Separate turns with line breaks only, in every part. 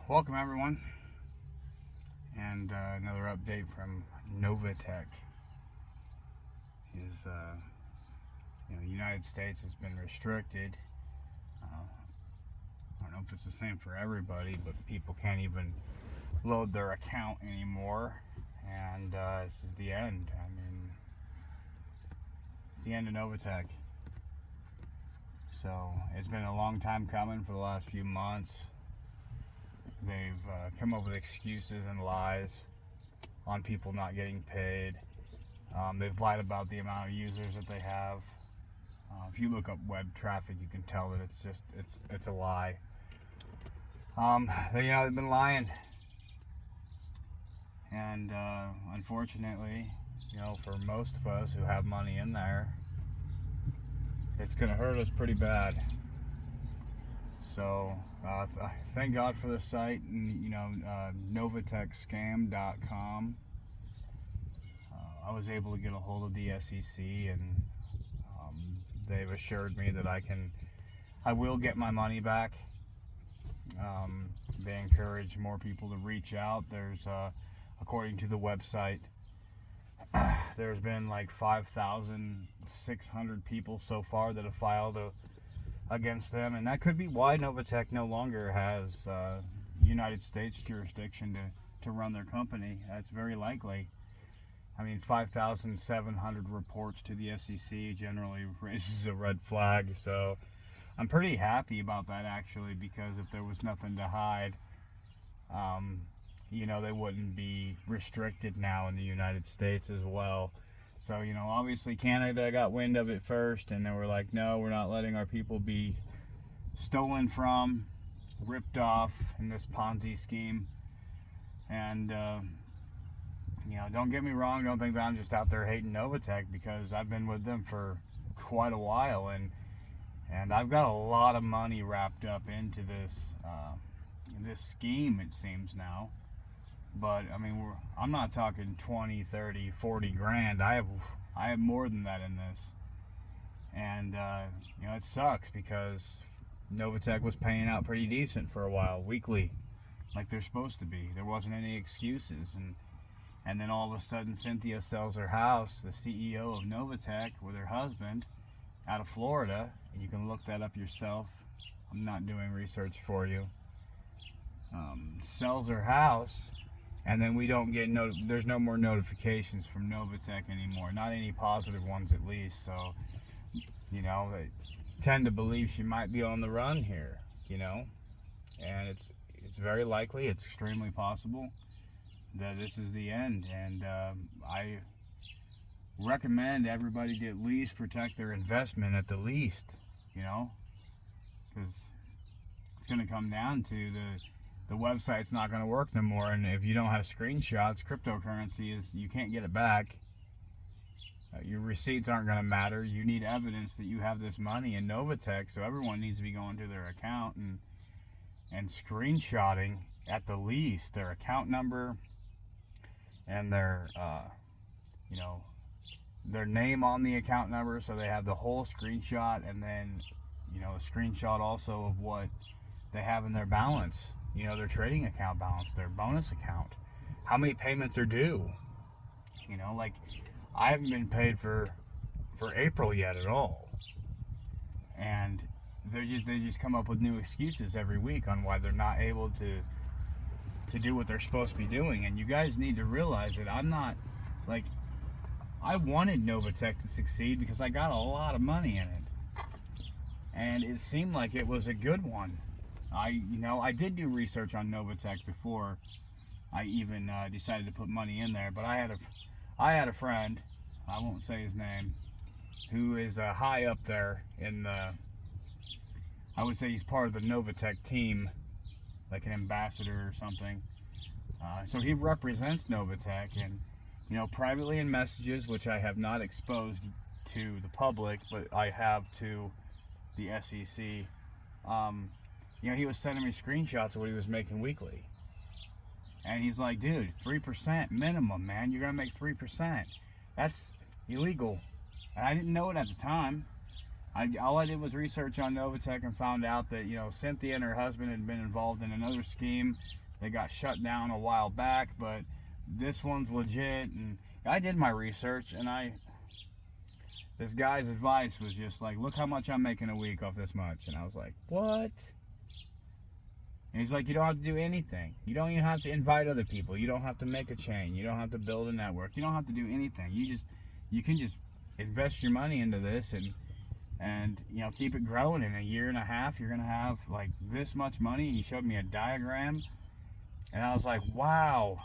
Welcome everyone, and another update from Novatech is, the United States has been restricted. I don't know if it's the same for everybody, but people can't even load their account anymore, and this is the end. I mean, it's the end of Novatech. So it's been a long time coming for the last few months. They've come up with excuses and lies on people not getting paid. They've lied about the amount of users that they have. If you look up web traffic, you can tell that it's a lie. They've been lying, and unfortunately, for most of us who have money in there, it's going to hurt us pretty bad. So thank God for the site, and NovaTechScam.com. I was able to get a hold of the SEC, and they've assured me that I will get my money back. They encourage more people to reach out. There's, according to the website, there's been like 5,600 people so far that have filed against them, and that could be why Novatech no longer has United States jurisdiction to run their company. That's very likely. I mean, 5,700 reports to the SEC generally raises a red flag, so I'm pretty happy about that, actually, because if there was nothing to hide, they wouldn't be restricted now in the United States as well. So, obviously Canada got wind of it first, and they were like, no, we're not letting our people be stolen from, ripped off in this Ponzi scheme. And, don't get me wrong, don't think that I'm just out there hating Novatech, because I've been with them for quite a while, and I've got a lot of money wrapped up into this scheme, it seems now. But I mean, I'm not talking 20, 30, 40 grand. I have more than that in this. And it sucks, because Novatech was paying out pretty decent for a while, weekly, like they're supposed to be. There wasn't any excuses, and then all of a sudden Cynthia sells her house, the CEO of Novatech, with her husband out of Florida, and you can look that up yourself. I'm not doing research for you. Sells her house, and then we don't get there's no more notifications from Novatech anymore, not any positive ones at least. So they tend to believe she might be on the run here, and it's very likely, it's extremely possible that this is the end. And I recommend everybody to at least protect their investment, at the least, because it's going to come down to the website's not going to work no more, and if you don't have screenshots, cryptocurrency you can't get it back. Your receipts aren't going to matter. You need evidence that you have this money in Novatech, so everyone needs to be going to their account and screenshotting, at the least, their account number and their their name on the account number, so they have the whole screenshot, and then a screenshot also of what they have in their balance, their trading account balance, their bonus account, how many payments are due. Like, I haven't been paid for April yet at all, and they just come up with new excuses every week on why they're not able to do what they're supposed to be doing. And you guys need to realize that I'm not, like, I wanted Novatech to succeed because I got a lot of money in it, and it seemed like it was a good one. I did do research on Novatech before I even decided to put money in there, but I had a friend, I won't say his name, who is high up there in I would say he's part of the Novatech team, like an ambassador or something. So he represents Novatech, and privately in messages, which I have not exposed to the public, but I have to the SEC. He was sending me screenshots of what he was making weekly, and he's like, dude, 3% minimum, man. You're gonna make 3%. That's illegal, and I didn't know it at the time. All I did was research on Novatech and found out that, Cynthia and her husband had been involved in another scheme. They got shut down a while back, but this one's legit. And I did my research, and this guy's advice was just like, look how much I'm making a week off this much. And I was like, what? And he's like, you don't have to do anything. You don't even have to invite other people. You don't have to make a chain. You don't have to build a network. You don't have to do anything. You can just invest your money into this and keep it growing. In a year and a half, you're gonna have like this much money. And he showed me a diagram, and I was like, wow,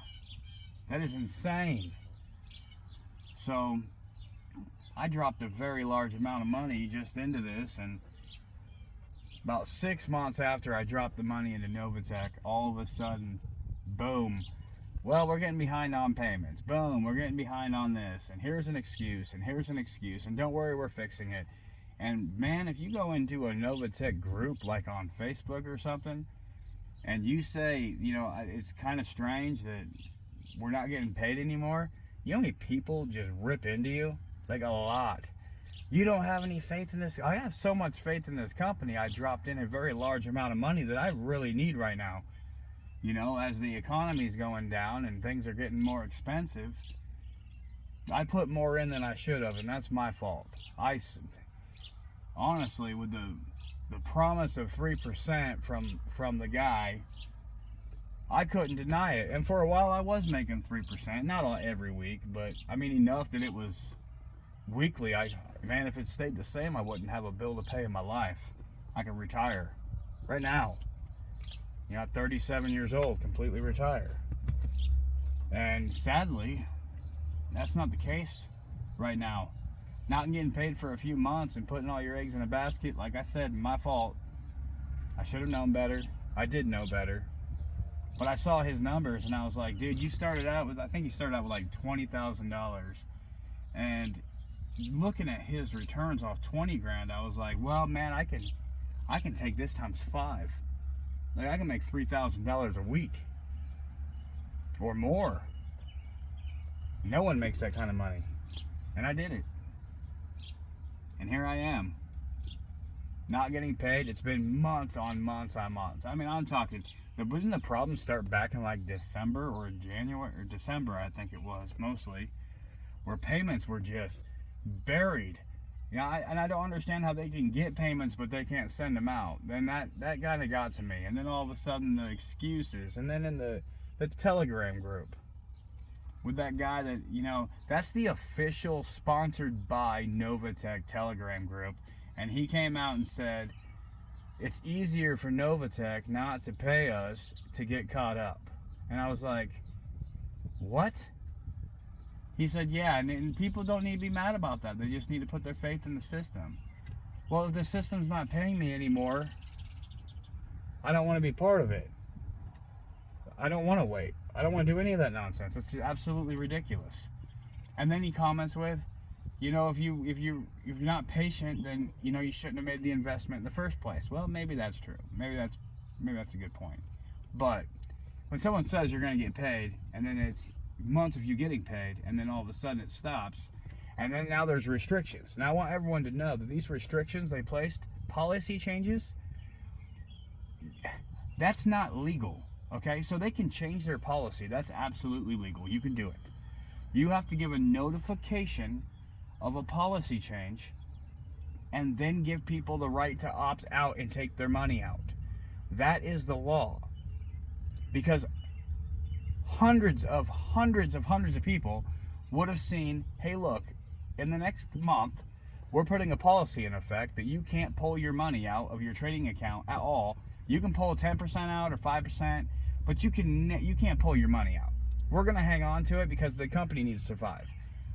that is insane. So I dropped a very large amount of money just into this, and about 6 months after I dropped the money into Novatech, all of a sudden, boom, well, we're getting behind on payments. Boom, we're getting behind on this, and here's an excuse, and here's an excuse, and don't worry, we're fixing it. And man, if you go into a Novatech group like on Facebook or something, and you say, it's kind of strange that we're not getting paid anymore, you know how many people just rip into you? Like a lot. You don't have any faith in this. I have so much faith in this company. I dropped in a very large amount of money that I really need right now. As the economy's going down and things are getting more expensive, I put more in than I should have, and that's my fault. Honestly, with the promise of 3% from the guy, I couldn't deny it. And for a while I was making 3%, not on every week, but enough that it was weekly. Man, if it stayed the same, I wouldn't have a bill to pay in my life. I could retire right now. At 37 years old, completely retire. And sadly, that's not the case right now. Not getting paid for a few months and putting all your eggs in a basket, like I said, my fault. I should have known better. I did know better. But I saw his numbers and I was like, dude, I think you started out with like $20,000. And looking at his returns off 20 grand, I was like, well, man, I can take this times 5. Like, I can make $3,000 a week or more. No one makes that kind of money. And I did it. And here I am, not getting paid. It's been months on months on months. I'm talking, didn't the problem start back in like December or January or December, I think it was mostly, where payments were just buried. I don't understand how they can get payments but they can't send them out. Then that kind of got to me. And then all of a sudden the excuses, and then in the Telegram group with that guy that, that's the official sponsored by Novatech Telegram group, and he came out and said it's easier for Novatech not to pay us to get caught up. And I was like, what? He said, yeah, and people don't need to be mad about that. They just need to put their faith in the system. Well, if the system's not paying me anymore, I don't want to be part of it. I don't want to wait. I don't want to do any of that nonsense. It's absolutely ridiculous. And then he comments with, if you're not patient, then you shouldn't have made the investment in the first place. Well, maybe that's true. Maybe that's a good point. But when someone says you're going to get paid, and then it's months of you getting paid, and then all of a sudden it stops, and then now there's restrictions. Now I want everyone to know that these restrictions they placed, policy changes, that's not legal. Okay, so they can change their policy. That's absolutely legal. You can do it. You have to give a notification of a policy change and then give people the right to opt out and take their money out. That is the law. Because hundreds of people would have seen, hey, look, in the next month, we're putting a policy in effect that you can't pull your money out of your trading account at all. You can pull 10% out or 5%, but you can't pull your money out. We're going to hang on to it because the company needs to survive.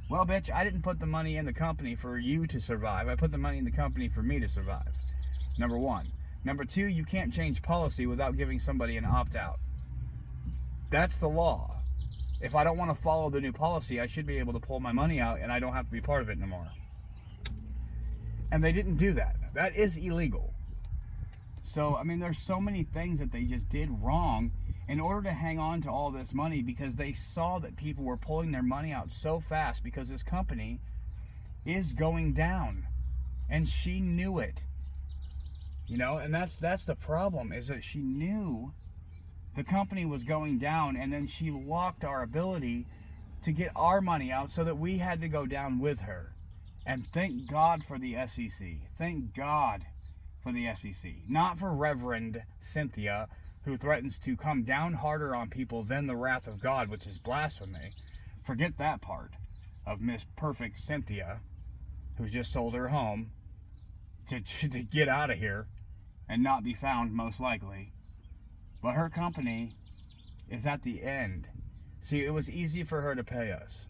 Well, bitch, I didn't put the money in the company for you to survive. I put the money in the company for me to survive. Number one. Number two, you can't change policy without giving somebody an opt-out. That's the law. If I don't want to follow the new policy, I should be able to pull my money out and I don't have to be part of it anymore. And they didn't do that. That is illegal. So, there's so many things that they just did wrong in order to hang on to all this money, because they saw that people were pulling their money out so fast because this company is going down. And she knew it. You know, and that's the problem, is that she knew the company was going down, and then she locked our ability to get our money out so that we had to go down with her. And thank God for the SEC. Thank God for the SEC. Not for Reverend Cynthia, who threatens to come down harder on people than the wrath of God, which is blasphemy. Forget that part of Miss Perfect Cynthia, who just sold her home to get out of here and not be found, most likely. But her company is at the end. See, it was easy for her to pay us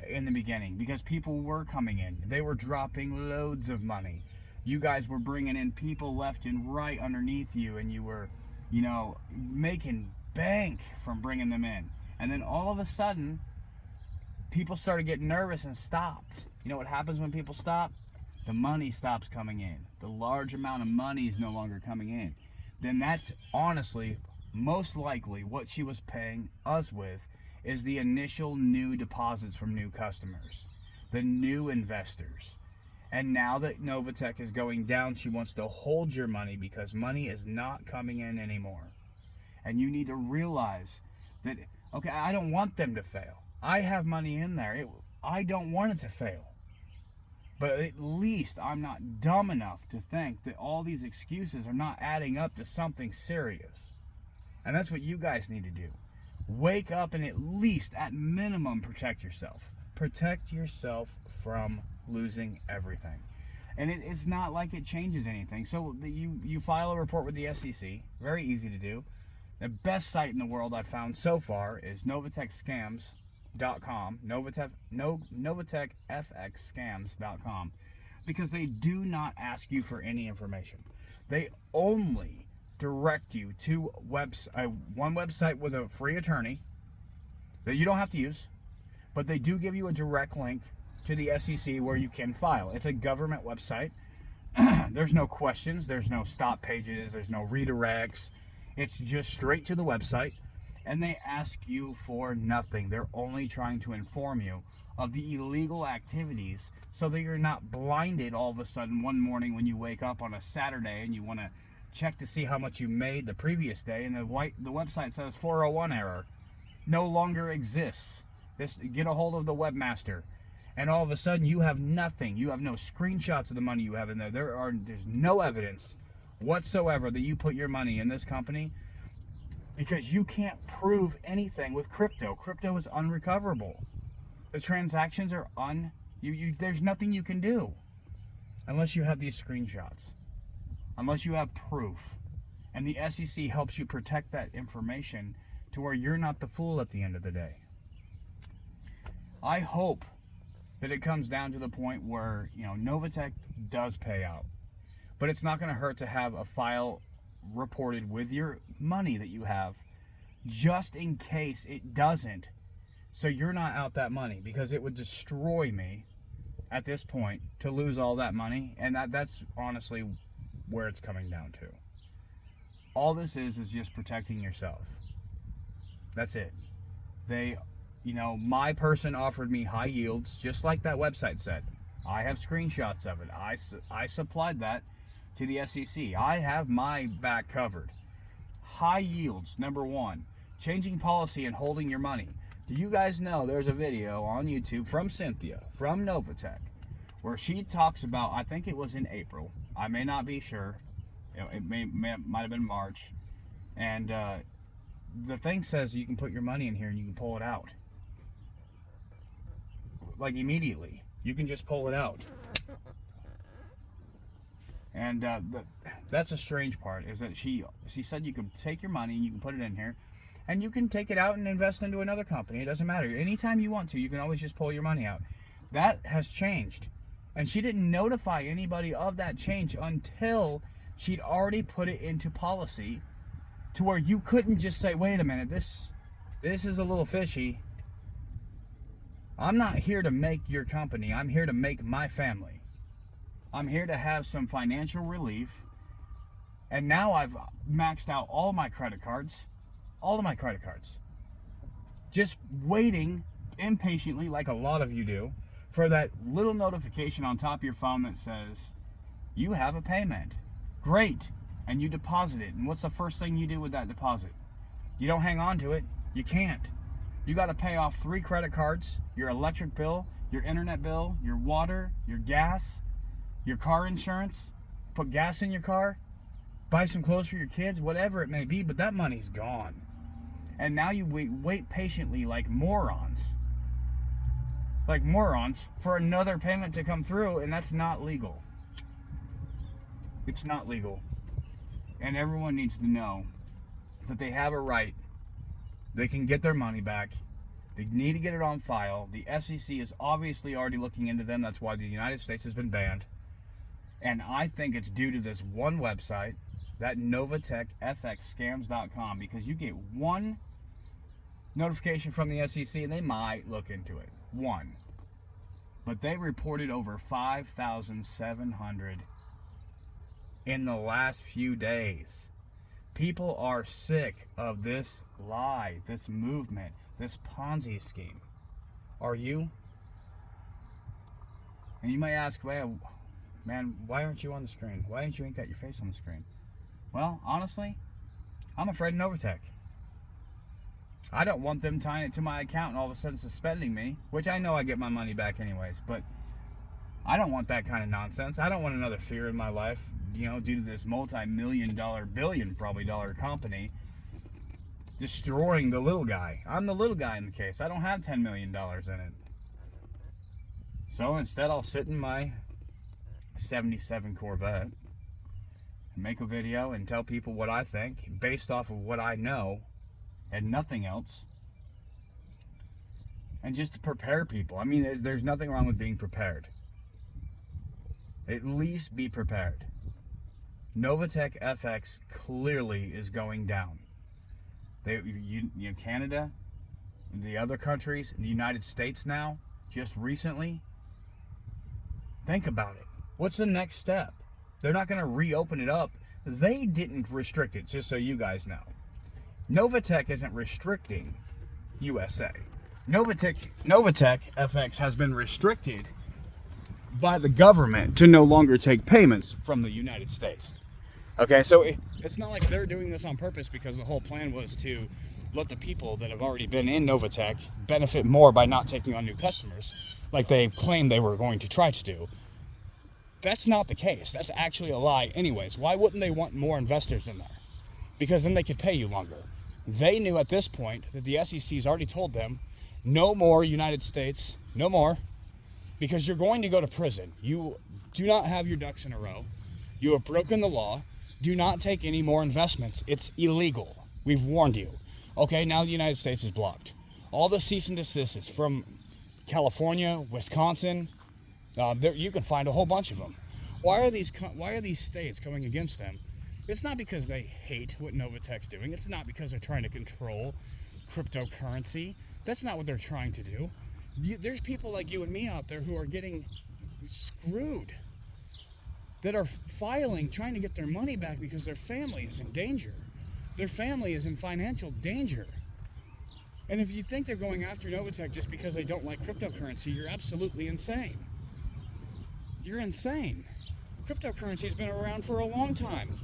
in the beginning because people were coming in. They were dropping loads of money. You guys were bringing in people left and right underneath you, and you were, you know, making bank from bringing them in. And then all of a sudden, people started getting nervous and stopped. You know what happens when people stop? The money stops coming in. The large amount of money is no longer coming in. Then that's honestly most likely what she was paying us with, is the initial new deposits from new customers, the new investors. And now that Novatech is going down, she wants to hold your money because money is not coming in anymore. And you need to realize that, okay, I don't want them to fail. I have money in there. I don't want it to fail. But at least I'm not dumb enough to think that all these excuses are not adding up to something serious. And that's what you guys need to do. Wake up and at least, at minimum, protect yourself. Protect yourself from losing everything. And it's not like it changes anything. So you file a report with the SEC. Very easy to do. The best site in the world I've found so far is NovaTechScams.com, NovaTechFxScams.com, because they do not ask you for any information. They only direct you to one website with a free attorney that you don't have to use, but they do give you a direct link to the SEC where you can file. It's a government website. There's no questions, there's no stop pages, there's no redirects. It's just straight to the website, and they ask you for nothing. They're only trying to inform you of the illegal activities so that you're not blinded all of a sudden one morning when you wake up on a Saturday and you want to check to see how much you made the previous day, and the website says 401 error no longer exists. Get a hold of the webmaster, and all of a sudden you have nothing. You have no screenshots of the money you have in there. There's no evidence whatsoever that you put your money in this company, because you can't prove anything with crypto. Crypto is unrecoverable. The transactions are there's nothing you can do unless you have these screenshots, unless you have proof. And the SEC helps you protect that information to where you're not the fool at the end of the day. I hope that it comes down to the point where, you know, Novatech does pay out. But it's not going to hurt to have a file reported with your money that you have, just in case it doesn't, so you're not out that money, because it would destroy me at this point to lose all that money. And that's honestly where it's coming down to. All this is just protecting yourself. That's it. My person offered me high yields, just like that website said. I have screenshots of it. I supplied that to the SEC. I have my back covered. High yields, number one. Changing policy and holding your money. Do you guys know there's a video on YouTube from Cynthia, from Novatech, where she talks about, I think it was in April, I may not be sure, it might have been March, and the thing says you can put your money in here and you can pull it out. Like immediately. You can just pull it out. And that's a strange part, is that she said you could take your money and you can put it in here, and you can take it out and invest into another company. It doesn't matter. Anytime you want to, you can always just pull your money out. That has changed. And she didn't notify anybody of that change until she'd already put it into policy, to where you couldn't just say, wait a minute, this is a little fishy. I'm not here to make your company. I'm here to make my family. I'm here to have some financial relief. And now I've maxed out all of my credit cards. All of my credit cards. Just waiting impatiently, like a lot of you do, for that little notification on top of your phone that says, you have a payment. Great. And you deposit it. And what's the first thing you do with that deposit? You don't hang on to it. You can't. You got to pay off 3 credit cards, your electric bill, your internet bill, your water, your gas, your car insurance, put gas in your car, buy some clothes for your kids, whatever it may be, but that money's gone. And now you wait patiently like morons for another payment to come through, and that's not legal. It's not legal. And everyone needs to know that they have a right. They can get their money back. They need to get it on file. The SEC is obviously already looking into them. That's why the United States has been banned. And I think it's due to this one website, that NovaTechFxScams.com, because you get one notification from the SEC and they might look into it. One. But they reported over 5,700 in the last few days. People are sick of this lie, this movement, this Ponzi scheme. Are you? And you might ask, well, man, why aren't you on the screen? Why didn't you ink out your face on the screen? Well, honestly, I'm afraid of Novatech. I don't want them tying it to my account and all of a sudden suspending me, which I know I get my money back anyways, but I don't want that kind of nonsense. I don't want another fear in my life, due to this multi-million-dollar, billion-probably-dollar company destroying the little guy. I'm the little guy in the case. I don't have $10 million in it. So instead, I'll sit in my 77 Corvette and make a video and tell people what I think based off of what I know and nothing else. And just to prepare people. I mean, there's nothing wrong with being prepared. At least be prepared. NovaTechFx clearly is going down. Canada, the other countries, the United States now, just recently. Think about it. What's the next step? They're not going to reopen it up. They didn't restrict it, just so you guys know. Novatech isn't restricting USA. NovaTechFx has been restricted by the government to no longer take payments from the United States. Okay, so it's not like they're doing this on purpose, because the whole plan was to let the people that have already been in Novatech benefit more by not taking on new customers, like they claimed they were going to try to do. That's not the case. That's actually a lie anyways. Why wouldn't they want more investors in there? Because then they could pay you longer. They knew at this point that the SEC's already told them, no more United States, no more, because you're going to go to prison. You do not have your ducks in a row. You have broken the law. Do not take any more investments. It's illegal. We've warned you. Okay, now the United States is blocked. All the cease and desist is from California, Wisconsin. You can find a whole bunch of them. Why are these states coming against them? It's not because they hate what Novatech's doing. It's not because they're trying to control cryptocurrency. That's not what they're trying to do. There's people like you and me out there who are getting screwed, that are filing, trying to get their money back because their family is in danger. Their family is in financial danger. And if you think they're going after Novatech just because they don't like cryptocurrency, you're absolutely insane. You're insane. Cryptocurrency has been around for a long time.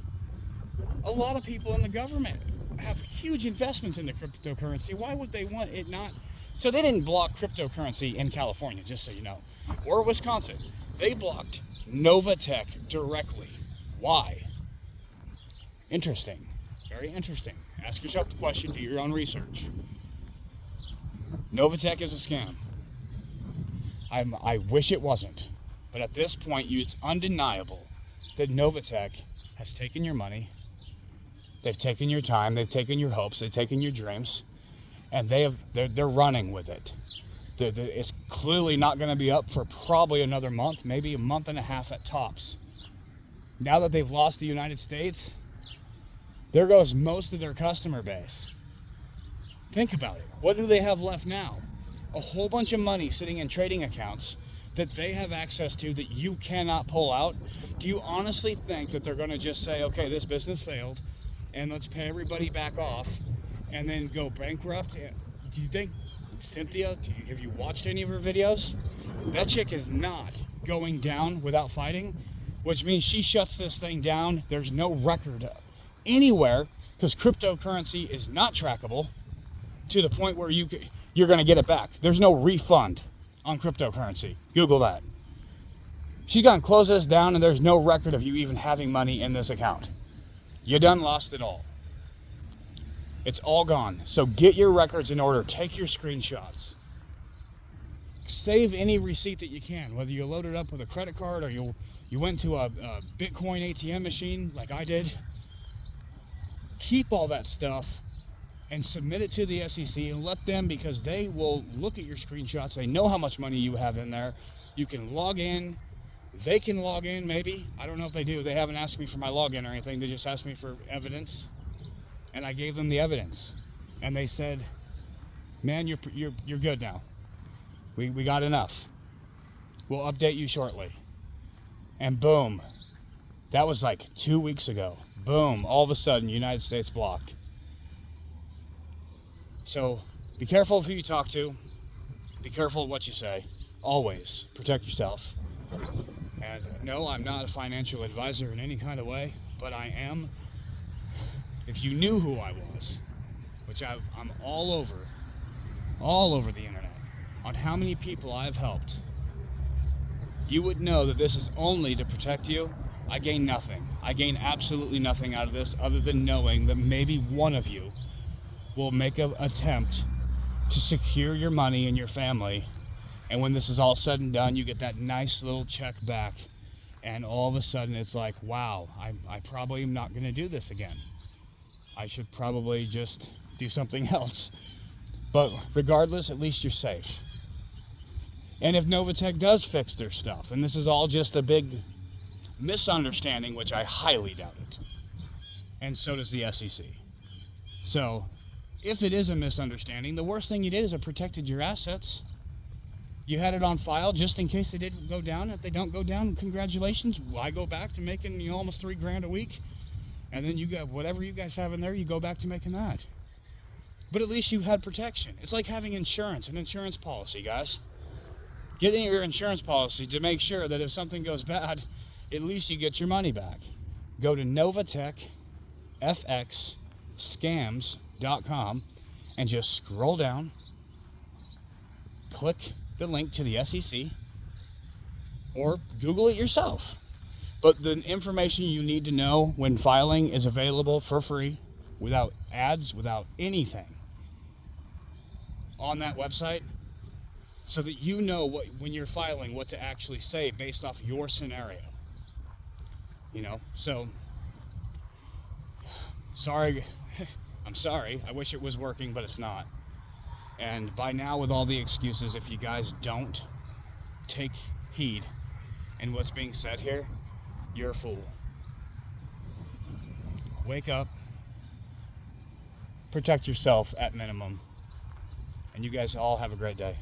A lot of people in the government have huge investments into cryptocurrency. Why would they want it not? So they didn't block cryptocurrency in California, just so you know, or Wisconsin. They blocked Novatech directly. Why? Interesting. Very interesting. Ask yourself the question, do your own research. Novatech is a scam. I wish it wasn't. But at this point, it's undeniable that Novatech has taken your money, they've taken your time, they've taken your hopes, they've taken your dreams, and they're running with it. It's clearly not going to be up for probably another month, maybe a month and a half at tops. Now that they've lost the United States, there goes most of their customer base. Think about it. What do they have left now? A whole bunch of money sitting in trading accounts that they have access to that you cannot pull out. Do you honestly think that they're going to just say, okay, this business failed, and let's pay everybody back off, and then go bankrupt? Do you think Cynthia, have you watched any of her videos? That chick is not going down without fighting, which means she shuts this thing down. There's no record anywhere because cryptocurrency is not trackable to the point where you're going to get it back. There's no refund on cryptocurrency. Google that. She's going to close this down, and there's no record of you even having money in this account. You done lost it all. It's all gone. So get your records in order. Take your screenshots. Save any receipt that you can, whether you load it up with a credit card or you went to a Bitcoin ATM machine like I did. Keep all that stuff and submit it to the SEC and let them, because they will look at your screenshots. They know how much money you have in there. You can log in. They can log in, maybe. I don't know if they do. They haven't asked me for my login or anything. They just asked me for evidence, and I gave them the evidence. And they said, "Man, you're good now. We got enough. We'll update you shortly." And boom, that was like 2 weeks ago. Boom, all of a sudden, United States blocked. So be careful of who you talk to. Be careful of what you say. Always protect yourself. And no, I'm not a financial advisor in any kind of way, but I am. If you knew who I was, which I'm all over the internet, on how many people I've helped, you would know that this is only to protect you. I gain nothing. I gain absolutely nothing out of this other than knowing that maybe one of you will make an attempt to secure your money and your family. And when this is all said and done, you get that nice little check back. And all of a sudden it's like, wow, I probably am not going to do this again. I should probably just do something else. But regardless, at least you're safe. And if Novatech does fix their stuff, and this is all just a big misunderstanding, which I highly doubt it, and so does the SEC. So if it is a misunderstanding, the worst thing you did is it protected your assets. You had it on file just in case they didn't go down. If they don't go down, congratulations. I go back to making almost $3,000 a week. And then you got whatever you guys have in there, you go back to making that. But at least you had protection. It's like having insurance, an insurance policy, guys. Getting your insurance policy to make sure that if something goes bad, at least you get your money back. Go to NovaTechFx.com and just scroll down. Click the link to the SEC or Google it yourself. But the information you need to know when filing is available for free, without ads, without anything on that website, so that you know what, when you're filing, what to actually say based off your scenario. So sorry. I'm sorry. I wish it was working, but it's not. And by now, with all the excuses, if you guys don't take heed in what's being said here, you're a fool. Wake up. Protect yourself at minimum. And you guys all have a great day.